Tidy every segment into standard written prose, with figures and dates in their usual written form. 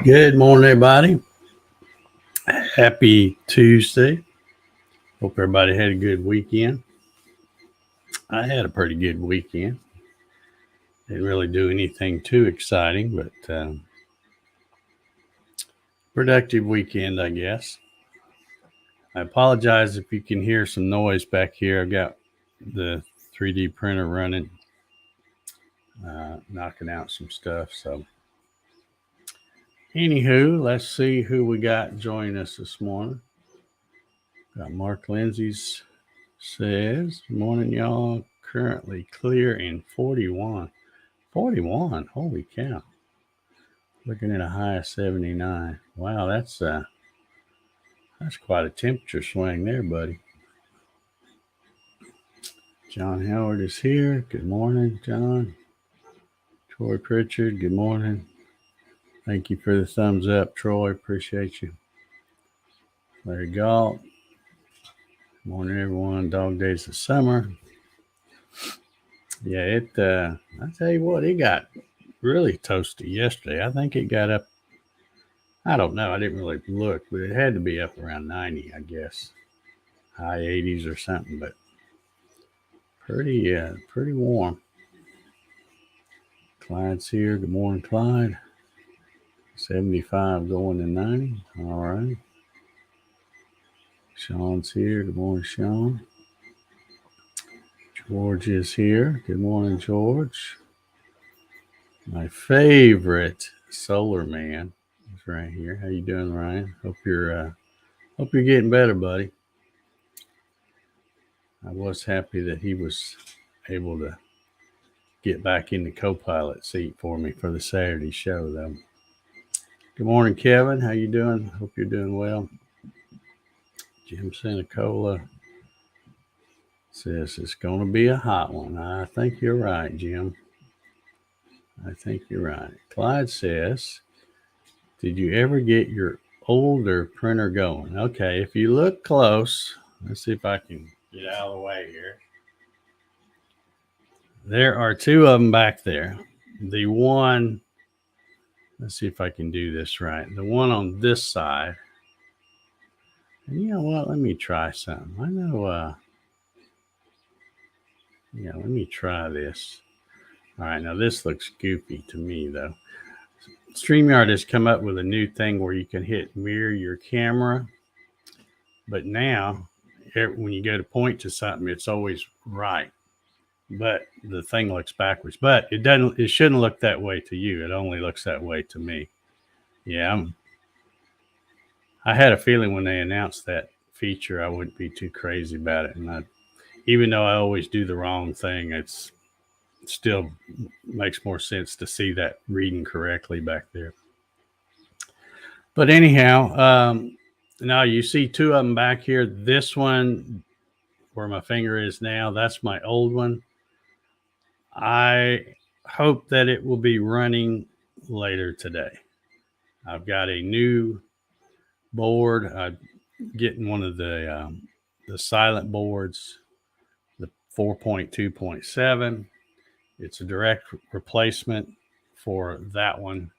Good morning, everybody. Happy Tuesday. Hope everybody had a good weekend. I had a pretty good weekend. Didn't really do anything too exciting, but productive weekend, I guess. I apologize if you can hear some noise back here. I've got the 3D printer running, knocking out some stuff. So, anywho, let's see who we got joining us this morning. Got Mark Lindsay's says, morning, y'all. Currently clear in 41. 41. Holy cow. Looking at a high of 79. Wow, that's quite a temperature swing there, buddy. John Howard is here. Good morning, John. Troy Pritchard, good morning. Thank you for the thumbs up, Troy. Appreciate you. Larry Galt. Good morning, everyone. Dog days of summer. Yeah, I tell you what, it got really toasty yesterday. I think it got up, I don't know, I didn't really look, but it had to be up around 90, I guess. High 80s or something, but pretty warm. Clyde's here. Good morning, Clyde. 75 going to 90. All right. Sean's here. Good morning, Sean. George is here. Good morning, George. My favorite solar man is right here. How you doing, Ryan? Hope you're getting better, buddy. I was happy that he was able to get back in the co-pilot seat for me for the Saturday show, though. Good morning, Kevin. How you doing? Hope you're doing well. Jim Sanicola says it's going to be a hot one. I think you're right, Jim. I think you're right. Clyde says, did you ever get your older printer going? Okay, if you look close, let's see if I can get out of the way here. There are two of them back there. The one, let's see if I can do this right. The one on this side. And you know what? Let me try something. I know, let me try this. All right, now this looks goofy to me, though. StreamYard has come up with a new thing where you can hit mirror your camera, but now when you go to point to something, it's always right, but the thing looks backwards. But it doesn't. It shouldn't look that way to you. It only looks that way to me. Yeah, I had a feeling when they announced that feature, I wouldn't be too crazy about it, and even though I always do the wrong thing, it's still makes more sense to see that reading correctly back there. But anyhow, now you see two of them back here. This one, where my finger is now, that's my old one. I hope that it will be running later today. I've got a new board. I'm getting one of the silent boards, the 4.2.7. It's a direct replacement for that one.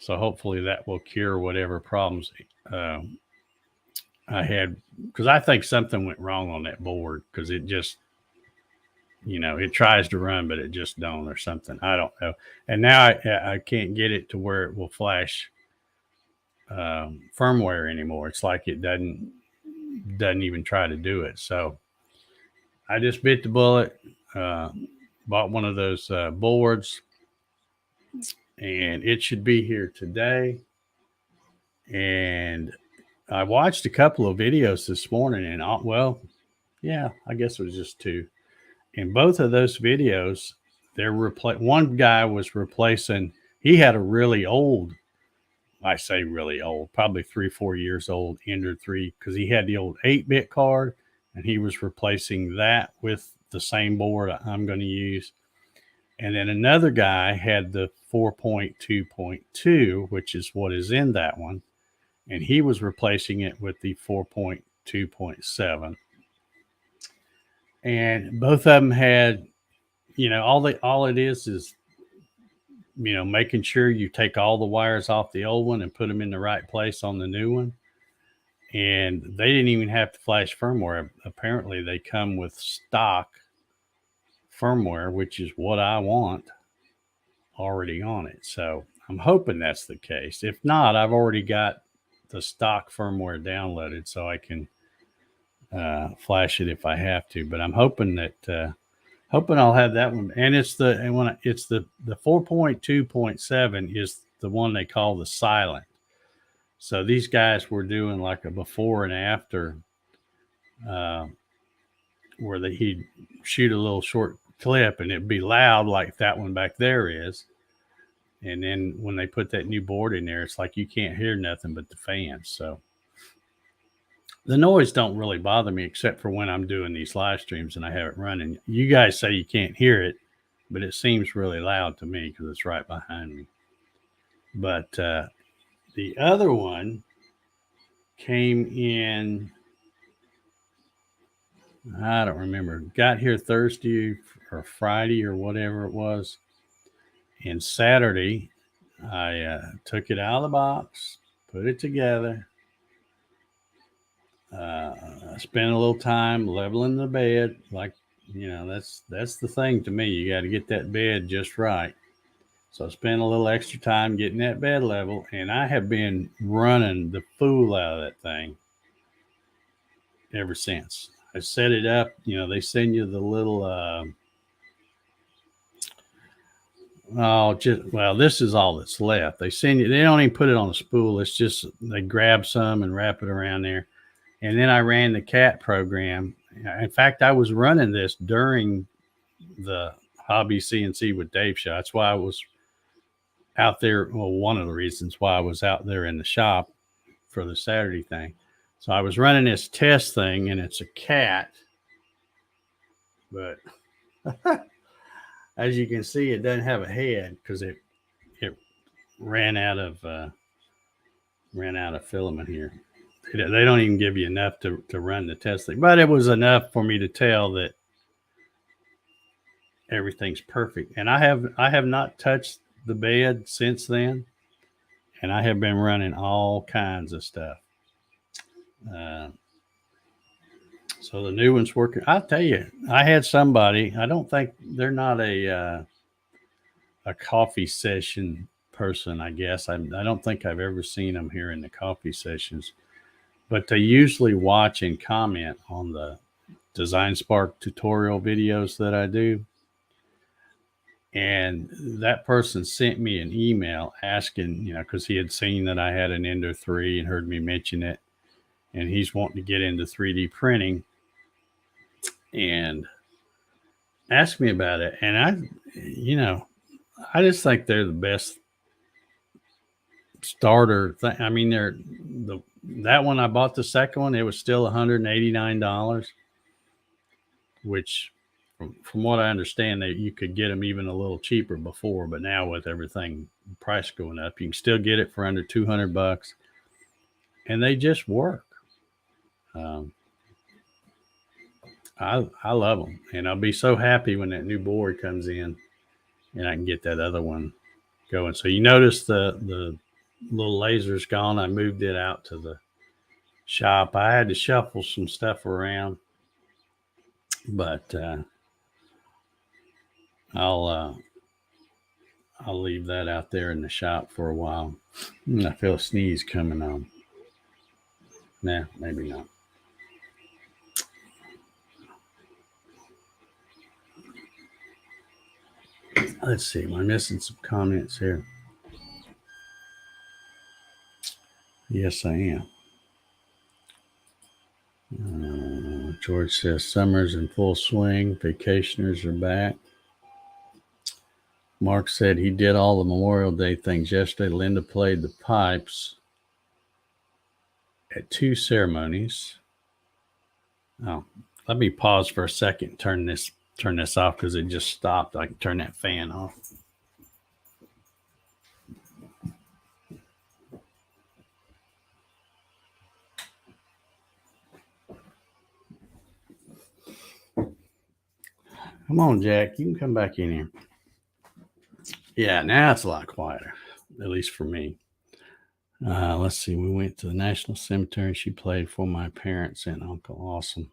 So hopefully that will cure whatever problems I had, because I think something went wrong on that board, because it just, it tries to run, but it just don't, or something. I don't know. And now I can't get it to where it will flash firmware anymore. It's like it doesn't even try to do it. So I just bit the bullet, bought one of those boards, and it should be here today. And I watched a couple of videos this morning, and I guess it was just two. In both of those videos, one guy was replacing. He had a really old, I say really old, probably 3-4 years old Ender 3, because he had the old 8-bit card, and he was replacing that with the same board I'm going to use. And then another guy had the 4.2.2, which is what is in that one, and he was replacing it with the 4.2.7. And both of them had, all it is making sure you take all the wires off the old one and put them in the right place on the new one. And they didn't even have to flash firmware. Apparently, they come with stock firmware, which is what I want, already on it. So I'm hoping that's the case. If not, I've already got the stock firmware downloaded, so I can flash it if I have to. But I'm hoping that hoping I'll have that one. And it's the 4.2.7 is the one they call the silent. So these guys were doing like a before and after, where he'd shoot a little short clip and it'd be loud like that one back there is. And then when they put that new board in there, it's like you can't hear nothing but the fans. So the noise don't really bother me except for when I'm doing these live streams and I have it running. You guys say you can't hear it, but it seems really loud to me because it's right behind me. But the other one came in, I don't remember, got here Thursday or Friday or whatever it was. And Saturday, I took it out of the box, put it together. I spent a little time leveling the bed. Like, that's the thing to me. You got to get that bed just right. So I spent a little extra time getting that bed level, and I have been running the fool out of that thing ever since. I set it up. They send you the little this is all that's left. They don't even put it on a spool. It's just they grab some and wrap it around there. And then I ran the cat program. In fact, I was running this during the Hobby CNC with Dave show. That's why I was out there. Well, one of the reasons why I was out there in the shop for the Saturday thing. So I was running this test thing, and it's a cat. But as you can see, it doesn't have a head because it ran out of filament here. They don't even give you enough to run the test thing, but it was enough for me to tell that everything's perfect. And I have not touched the bed since then, and I have been running all kinds of stuff. So the new one's working. I'll tell you, I had somebody. I don't think they're not a coffee session person. I guess I don't think I've ever seen them here in the coffee sessions. But they usually watch and comment on the Design Spark tutorial videos that I do. And that person sent me an email asking, because he had seen that I had an Ender 3 and heard me mention it. And he's wanting to get into 3D printing and asked me about it. And I just think they're the best starter thing. I mean, that one I bought, the second one, it was still $189, which from what I understand, that you could get them even a little cheaper before, but now with everything price going up, you can still get it for under $200, and they just work. I love them, and I'll be so happy when that new board comes in and I can get that other one going. So you notice the little laser's gone. I moved it out to the shop. I had to shuffle some stuff around, but I'll leave that out there in the shop for a while. I feel a sneeze coming on. Nah, maybe not. Let's see. Am I missing some comments here? Yes, I am. George says summer's in full swing. Vacationers are back. Mark said he did all the Memorial Day things yesterday. Linda played the pipes at 2 ceremonies. Oh, let me pause for a second. Turn this off because it just stopped. I can turn that fan off. Come on, Jack. You can come back in here. Yeah, now it's a lot quieter, at least for me. Let's see. We went to the National Cemetery. She played for my parents and uncle. Awesome.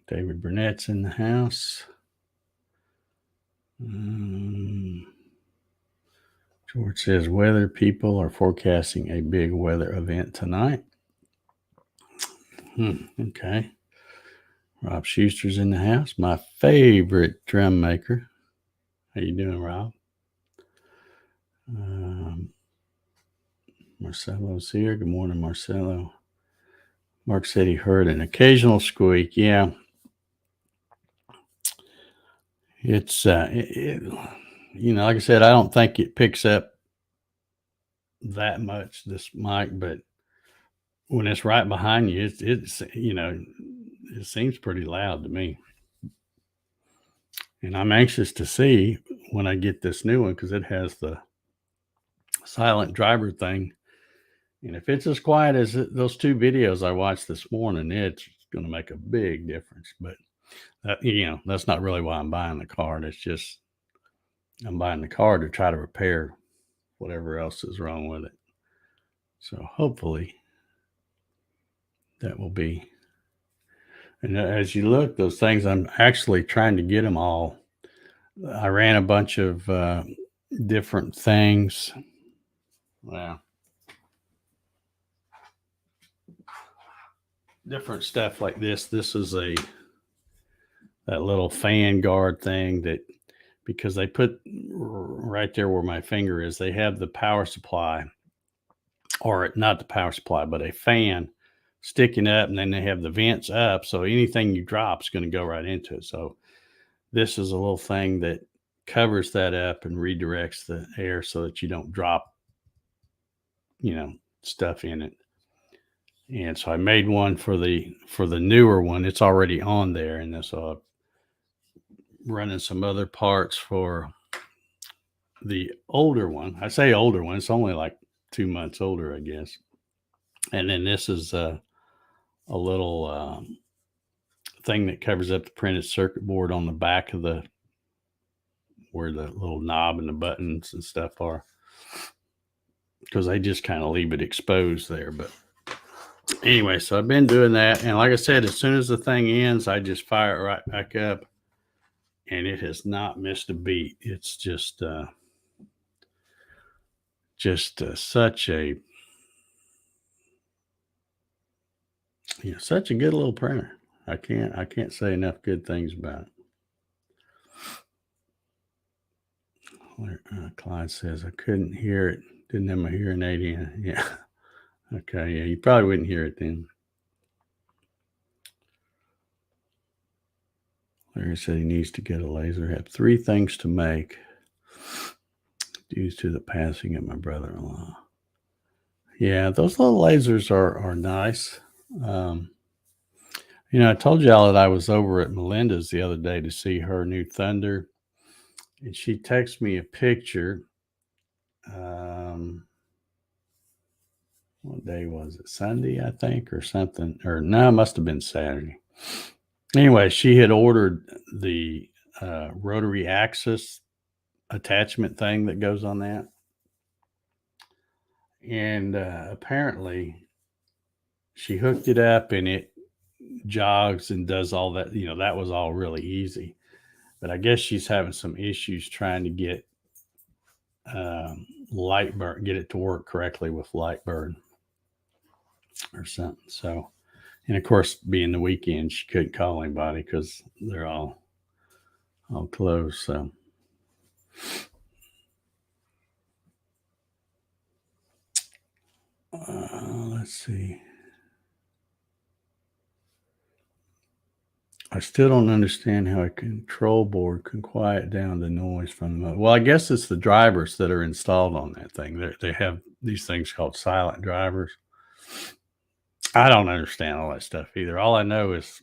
David Burnett's in the house. George says weather people are forecasting a big weather event tonight. Okay. Rob Schuster's in the house. My favorite drum maker. How you doing, Rob? Marcelo's here. Good morning, Marcelo. Mark said he heard an occasional squeak. Yeah. It's, like I said, I don't think it picks up that much, this mic, but when it's right behind you, it's it seems pretty loud to me. And I'm anxious to see when I get this new one because it has the silent driver thing. And if it's as quiet as those two videos I watched this morning, it's going to make a big difference. But that's not really why I'm buying the car. It's just I'm buying the car to try to repair whatever else is wrong with it. So hopefully that will be. And as you look, those things, I'm actually trying to get them all. I ran a bunch of different things. Wow. Different stuff like this. This is that little fan guard thing that, because they put right there where my finger is, they have the power supply, or not the power supply, but a fan sticking up, and then they have the vents up. So anything you drop is going to go right into it. So this is a little thing that covers that up and redirects the air so that you don't drop, stuff in it. And so I made one for the newer one. It's already on there, and so I'm running some other parts for the older one. I say older one; it's only like 2 months older, I guess. And then this is a little thing that covers up the printed circuit board on the back of where the little knob and the buttons and stuff are, because they just kind of leave it exposed there. But anyway, so I've been doing that, and like I said, as soon as the thing ends, I just fire it right back up, and it has not missed a beat. It's just such a such a good little printer. I can't say enough good things about it. Clyde says I couldn't hear it. Didn't have my hearing aid in. Yeah. Okay. Yeah, you probably wouldn't hear it then. Larry said he needs to get a laser. I have 3 things to make due to the passing of my brother-in-law. Yeah, those little lasers are nice. I told y'all that I was over at Melinda's the other day to see her new Thunder, and she texted me a picture. What day was it? Sunday, I think, or something. Or no, it must have been Saturday. Anyway, she had ordered the rotary axis attachment thing that goes on that. And apparently she hooked it up and it jogs and does all that. That was all really easy. But I guess she's having some issues trying to get Lightburn, get it to work correctly with Lightburn or something. So, and of course, being the weekend, she couldn't call anybody because they're all closed. So, let's see. I still don't understand how a control board can quiet down the noise from the motor. Well, I guess it's the drivers that are installed on that thing. They have these things called silent drivers. I don't understand all that stuff either. All I know is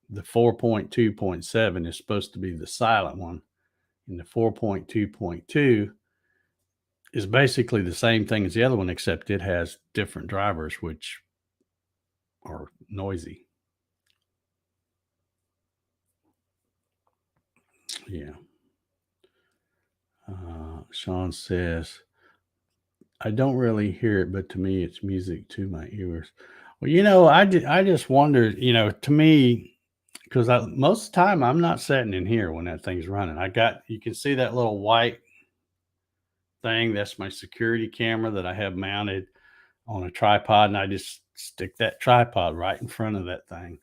the 4.2.7 is supposed to be the silent one, and the 4.2.2 is basically the same thing as the other one, except it has different drivers, which are noisy. Yeah. Sean says, I don't really hear it, but to me, it's music to my ears. Well, I just wondered, to me, because most of the time I'm not sitting in here when that thing's running. You can see that little white thing. That's my security camera that I have mounted on a tripod, and I just stick that tripod right in front of that thing.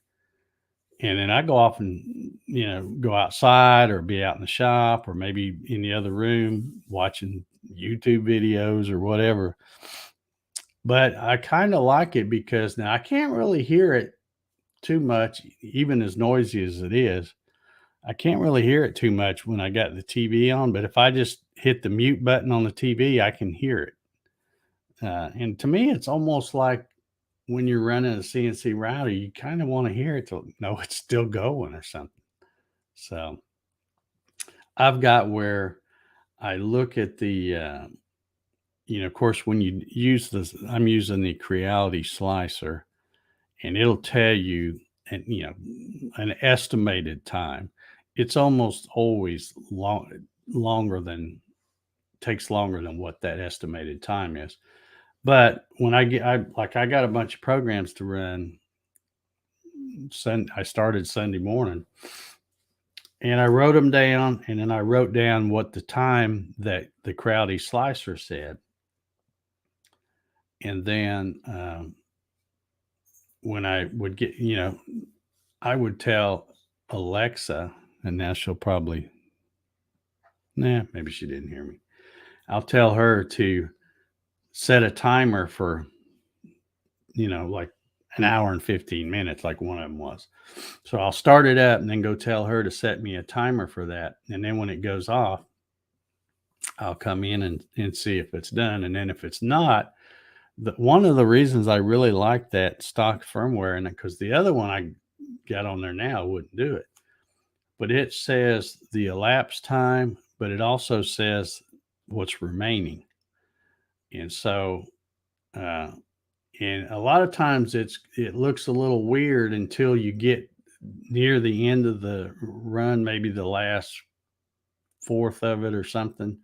And then I go off and, go outside or be out in the shop or maybe in the other room watching YouTube videos or whatever. But I kind of like it because now I can't really hear it too much, even as noisy as it is. I can't really hear it too much when I got the TV on, but if I just hit the mute button on the TV, I can hear it. And to me, it's almost like when you're running a CNC router, you kind of want to hear it to know it's still going or something. So I've got where I look at of course, when you use this, I'm using the Creality slicer, and it'll tell you, and an estimated time. It's almost always longer than takes longer than what that estimated time is. But when I got a bunch of programs to run. I started Sunday morning, and I wrote them down, and then I wrote down what the time that the Crowdy slicer said, and then when I would get, I would tell Alexa, and now she'll probably, maybe she didn't hear me. I'll tell her to set a timer for, like an hour and 15 minutes, like one of them was. So I'll start it up and then go tell her to set me a timer for that. And then when it goes off, I'll come in and see if it's done. And then if it's not, one of the reasons I really like that stock firmware, and because the other one I got on there now wouldn't do it, but it says the elapsed time, but it also says what's remaining. And so, and a lot of times it looks a little weird until you get near the end of the run, maybe the last fourth of it or something.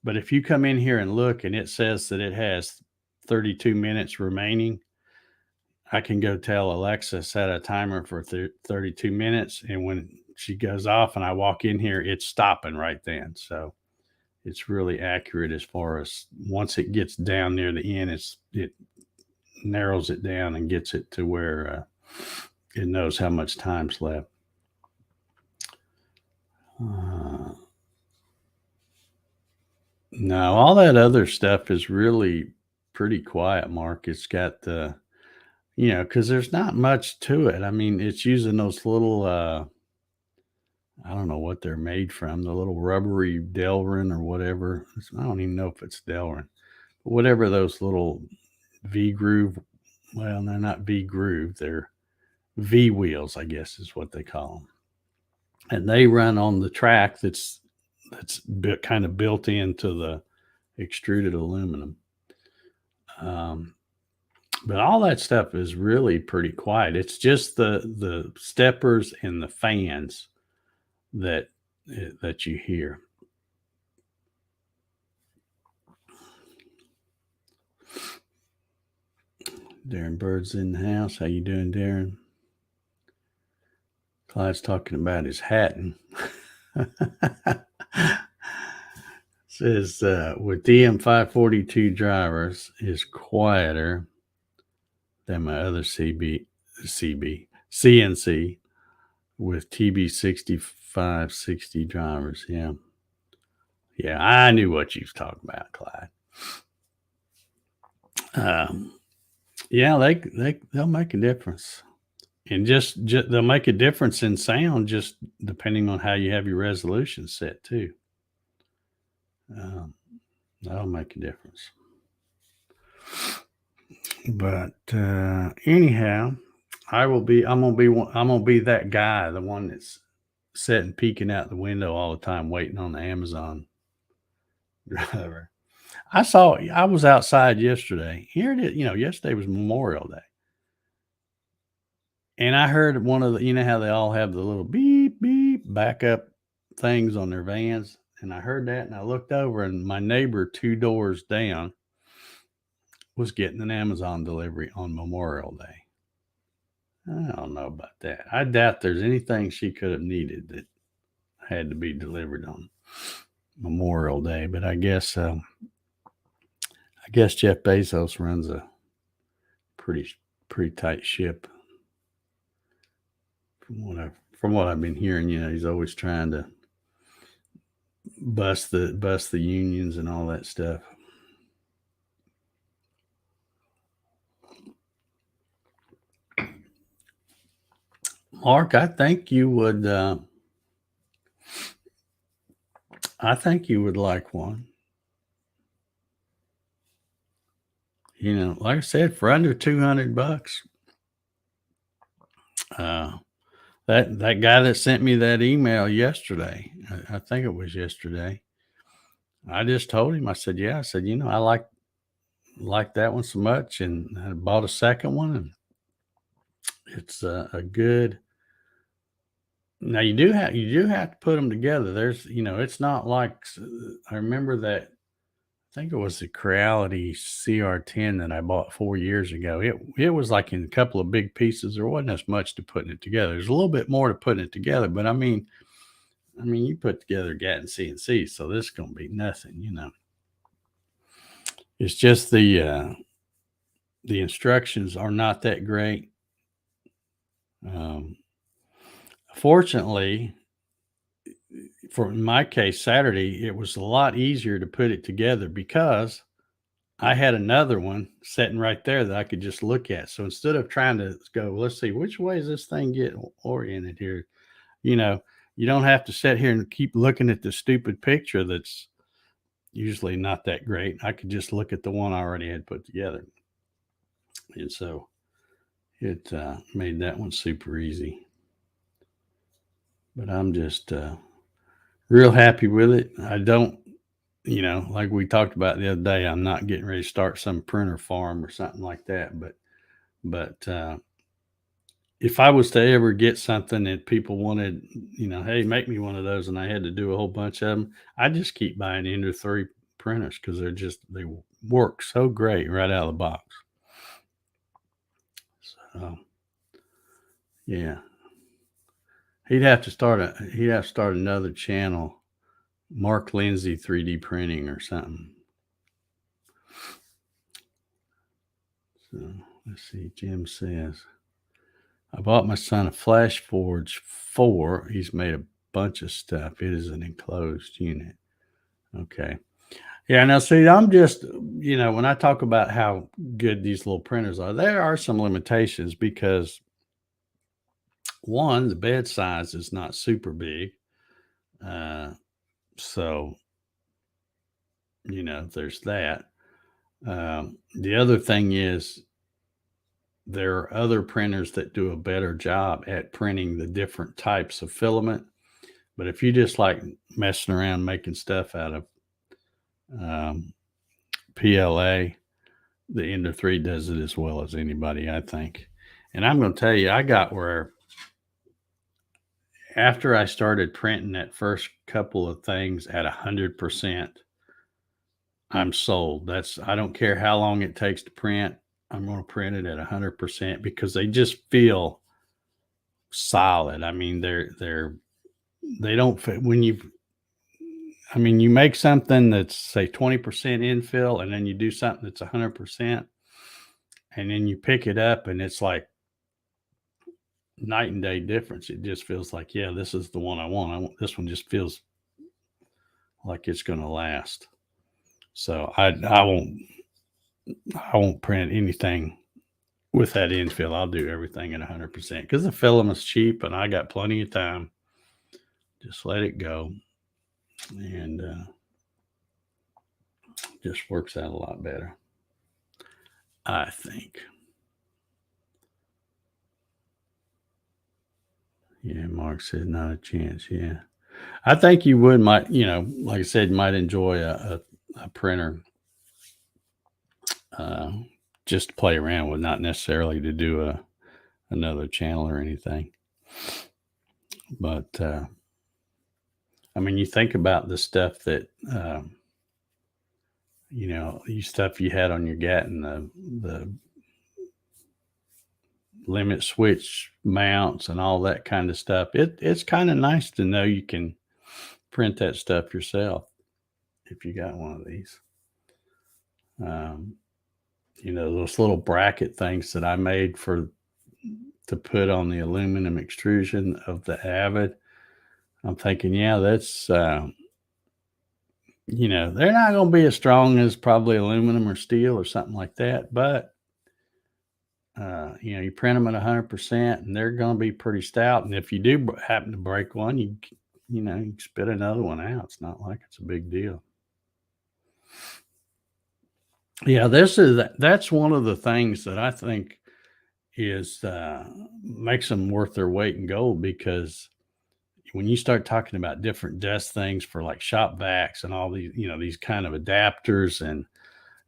But if you come in here and look and it says that it has 32 minutes remaining, I can go tell Alexa, set a timer for 32 minutes. And when she goes off and I walk in here, it's stopping right then. So it's really accurate as far as once it gets down near the end, it narrows it down and gets it to where it knows how much time's left. No, all that other stuff is really pretty quiet, Mark. It's got the, because there's not much to it. I mean, it's using those little, I don't know what they're made from, the little rubbery Delrin or whatever. I don't even know if it's Delrin, but whatever those little V groove. Well, they're not V groove. They're V wheels, I guess is what they call them. And they run on the track that's kind of built into the extruded aluminum. But all that stuff is really pretty quiet. It's just the steppers and the fans that you hear. Darren Bird's in the house. How you doing, Darren? Clyde's talking about his hatting. Says with DM542 drivers is quieter than my other CNC with TB6560 drivers. Yeah, I knew what you was talking about, Clyde. Yeah, they'll make a difference, and just they'll make a difference in sound just depending on how you have your resolution set too. That'll make a difference. But anyhow, I'm gonna be that guy, the one that's sitting peeking out the window all the time, waiting on the Amazon driver. I was outside yesterday. Here it is. Yesterday was Memorial Day, and I heard one of the, how they all have the little beep beep backup things on their vans. And I heard that and I looked over, and my neighbor 2 doors down was getting an Amazon delivery on Memorial Day. I don't know about that. I doubt there's anything she could have needed that had to be delivered on Memorial Day, but I guess Jeff Bezos runs a pretty tight ship. From what I've been hearing, he's always trying to bust the unions and all that stuff. Mark, I think you would like one. Like I said, for under $200. That guy that sent me that email yesterday, I think it was yesterday, I just told him, I said, yeah, I said, I like that one so much, and I bought a second one, and it's a good. Now you do have to put them together. There's, it's not like, I remember that. I think it was the Creality CR10 that I bought 4 years ago. It was like in a couple of big pieces. There wasn't as much to putting it together. There's a little bit more to putting it together, but I mean, you put together Gatton CNC, so this is gonna be nothing, It's just the instructions are not that great. Fortunately, in my case, Saturday, it was a lot easier to put it together because I had another one sitting right there that I could just look at. So instead of trying to go, let's see, which way is this thing getting oriented here? You don't have to sit here and keep looking at the stupid picture that's usually not that great. I could just look at the one I already had put together. And so it made that one super easy. But I'm just real happy with it. I don't, like we talked about the other day, I'm not getting ready to start some printer farm or something like that. But if I was to ever get something that people wanted, hey, make me one of those, and I had to do a whole bunch of them, I just keep buying Ender 3 printers because they work so great right out of the box. So, yeah. He'd have to start another channel, Mark Lindsay 3D printing or something. So let's see. Jim says, I bought my son a Flash Forge 4. He's made a bunch of stuff. It is an enclosed unit. Okay. Yeah. Now, see, I'm just, when I talk about how good these little printers are, there are some limitations because, one, the bed size is not super big. So, there's that. The other thing is there are other printers that do a better job at printing the different types of filament. But if you just like messing around making stuff out of PLA, the Ender 3 does it as well as anybody, I think. And I'm going to tell you, I got where after I started printing that first couple of things at 100%, I'm sold. I don't care how long it takes to print. I'm going to print it at 100% because they just feel solid. I mean, they don't fit when you make something that's say 20% infill and then you do something that's 100% and then you pick it up and it's like night and day difference. It just feels like, yeah, this is the one I want. This one just feels like it's going to last. So I won't print anything with that infill. I'll do everything at 100% because the filament's cheap and I got plenty of time. Just let it go, and just works out a lot better, I think. Yeah, Mark said not a chance. Yeah, I think you might like I said, you might enjoy a printer just to play around with, not necessarily to do another channel or anything. But I mean, you think about the stuff that, you stuff you had on your Gatton, the limit switch mounts and all that kind of stuff. It's kind of nice to know you can print that stuff yourself if you got one of these. Those little bracket things that I made to put on the aluminum extrusion of the Avid. I'm thinking, yeah, that's they're not going to be as strong as probably aluminum or steel or something like that, but you print them at 100% and they're going to be pretty stout. And if you do happen to break one, you spit another one out. It's not like it's a big deal. Yeah, that's one of the things that I think is makes them worth their weight in gold, because when you start talking about different desk things for like shop vacs and all these, these kind of adapters, and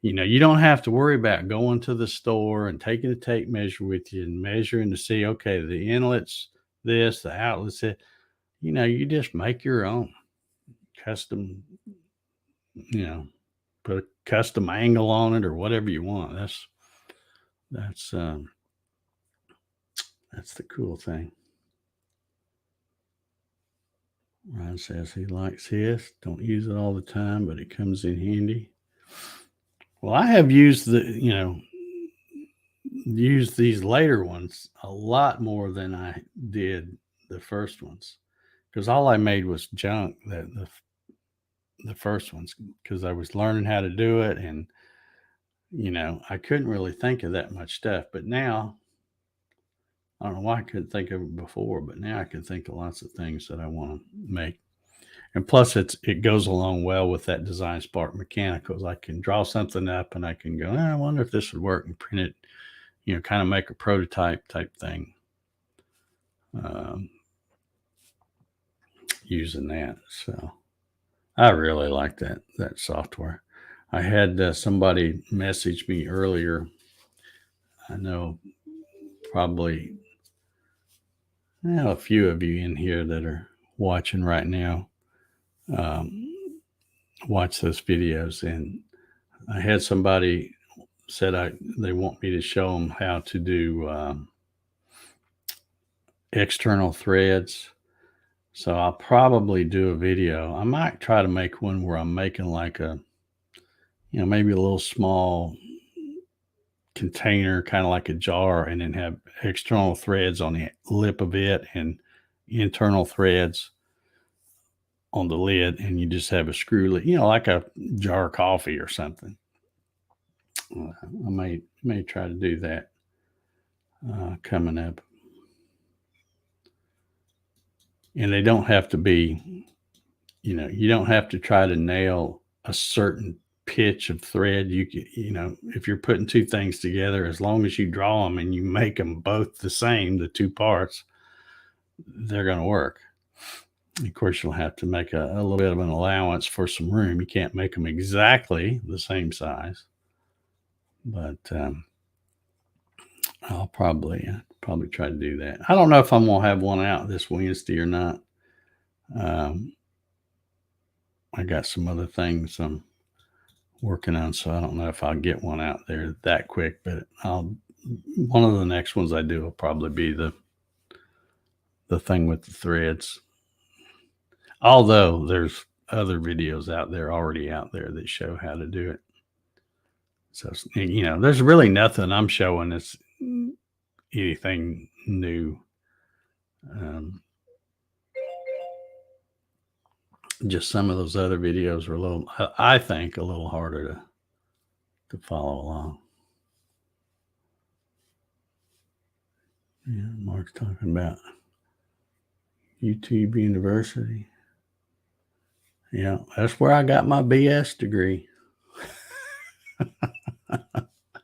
you don't have to worry about going to the store and taking a tape measure with you and measuring to see, okay, the inlet's this, the outlet's it. You just make your own custom, put a custom angle on it or whatever you want. That's the cool thing. Ryan says he likes his. Don't use it all the time, but it comes in handy. Well, I have used these later ones a lot more than I did the first ones, because all I made was junk, the first ones, because I was learning how to do it, and I couldn't really think of that much stuff. But now, I don't know why I couldn't think of it before, but now I can think of lots of things that I want to make. And plus, it goes along well with that Design Spark Mechanicals. I can draw something up and I can go, I wonder if this would work, and print it, kind of make a prototype type thing using that. So I really like that software. I had somebody message me earlier. I know probably a few of you in here that are watching right now watch those videos, and I had somebody said they want me to show them how to do external threads. So I'll probably do a video. I might try to make one where I'm making like maybe a little small container, kind of like a jar, and then have external threads on the lip of it and internal threads on the lid, and you just have a screw lid, like a jar of coffee or something. I may try to do that coming up. And they don't have to be, you don't have to try to nail a certain pitch of thread. You can, if you're putting two things together, as long as you draw them and you make them both the same, the two parts, they're going to work. Of course, you'll have to make a little bit of an allowance for some room. You can't make them exactly the same size, but I'll probably try to do that. I don't know if I'm going to have one out this Wednesday or not. I got some other things I'm working on, so I don't know if I'll get one out there that quick, but one of the next ones I do will probably be the thing with the threads. Although there's other videos already out there that show how to do it. So, there's really nothing I'm showing that's anything new. Just some of those other videos are I think, a little harder to follow along. Yeah, Mark's talking about YouTube University. Yeah, that's where I got my BS degree.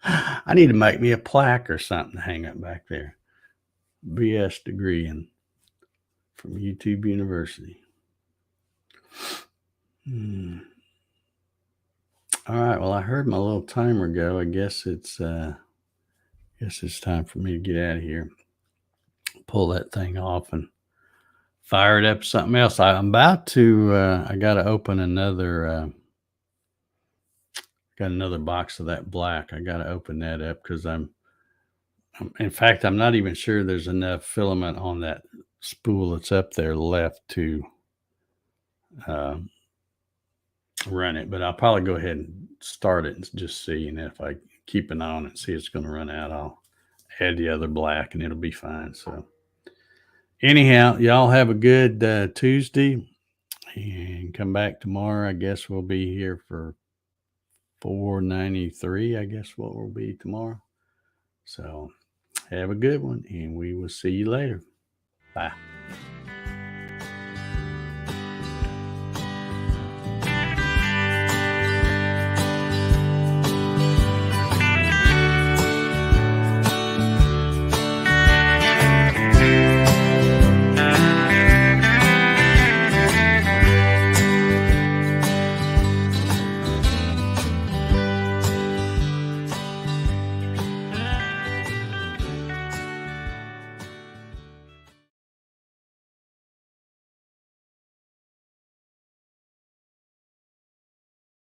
I need to make me a plaque or something to hang up back there. BS degree from YouTube University. All right. Well, I heard my little timer go. I guess it's time for me to get out of here. Pull that thing off and fire it up something else. I'm about to, I got to open got another box of that black. I got to open that up because in fact, I'm not even sure there's enough filament on that spool that's up there left to uh, run it, but I'll probably go ahead and start it and just see. And if I keep an eye on it and see it's going to run out, I'll add the other black and it'll be fine. So, anyhow, y'all have a good Tuesday and come back tomorrow. I guess we'll be here for 493. I guess what will be tomorrow. So, have a good one and we will see you later. Bye.